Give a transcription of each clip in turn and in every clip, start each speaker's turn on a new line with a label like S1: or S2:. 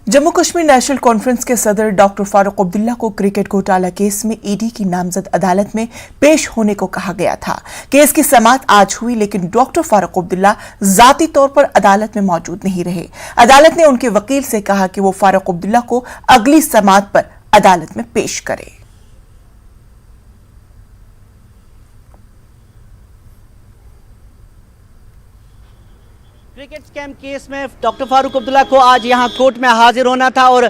S1: Jammu Kashmir national conference के सदर doctor Farooq Abdullah को क्रिकेट घोटाला केस में ईडी की नामजद अदालत में पेश होने को कहा गया था। केस की समाअत आज हुई, लेकिन डॉक्टर फारूक अब्दुल्ला जाती तौर पर अदालत में मौजूद नहीं रहे। अदालत ने उनके वकील से कहा कि वो फारूक अब्दुल्ला को अगली समाअत पर अदालत में पेश करे।
S2: क्रिकेट स्कैम केस में डॉक्टर फारूक अब्दुल्ला को आज यहाँ कोर्ट में हाजिर होना था और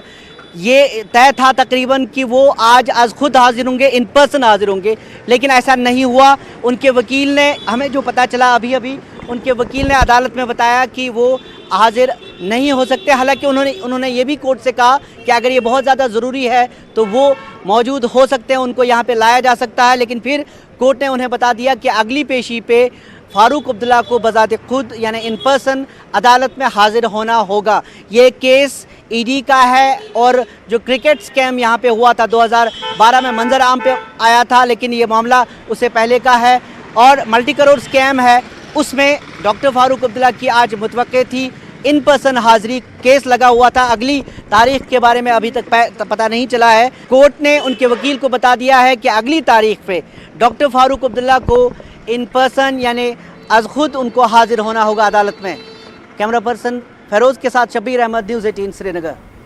S2: ये तय था तकरीबन कि वो आज खुद हाजिर होंगे, इन पर्सन हाजिर होंगे, लेकिन ऐसा नहीं हुआ। उनके वकील ने, हमें जो पता चला अभी उनके वकील ने अदालत में बताया कि वो हाजिर नहीं हो सकते। हालांकि उन्होंने ये भी कोर्ट से कहा कि अगर ये बहुत ज़्यादा ज़रूरी है तो वो मौजूद हो सकते हैं, उनको यहाँ पे लाया जा सकता है। लेकिन फिर कोर्ट ने उन्हें बता दिया कि अगली पेशी पे फारूक अब्दुल्ला को बजाते खुद यानी इन पर्सन अदालत में हाजिर होना होगा। ये केस ईडी का है और जो क्रिकेट स्कैम यहाँ पे हुआ था 2012 में मंजर आम पे आया था, लेकिन ये मामला उससे पहले का है और मल्टी करोड़ स्कैम है, उसमें डॉक्टर फारूक अब्दुल्ला की आज मुतवक्के थी इन पर्सन हाजिरी। केस लगा हुआ था, अगली तारीख के बारे में अभी तक पता नहीं चला है। कोर्ट ने उनके वकील को बता दिया है कि अगली तारीख पे डॉक्टर फारूक अब्दुल्ला को इन पर्सन यानी आज खुद उनको हाजिर होना होगा अदालत में। कैमरा पर्सन फेरोज के साथ शब्बीर अहमद, न्यूज़ 18 श्रीनगर।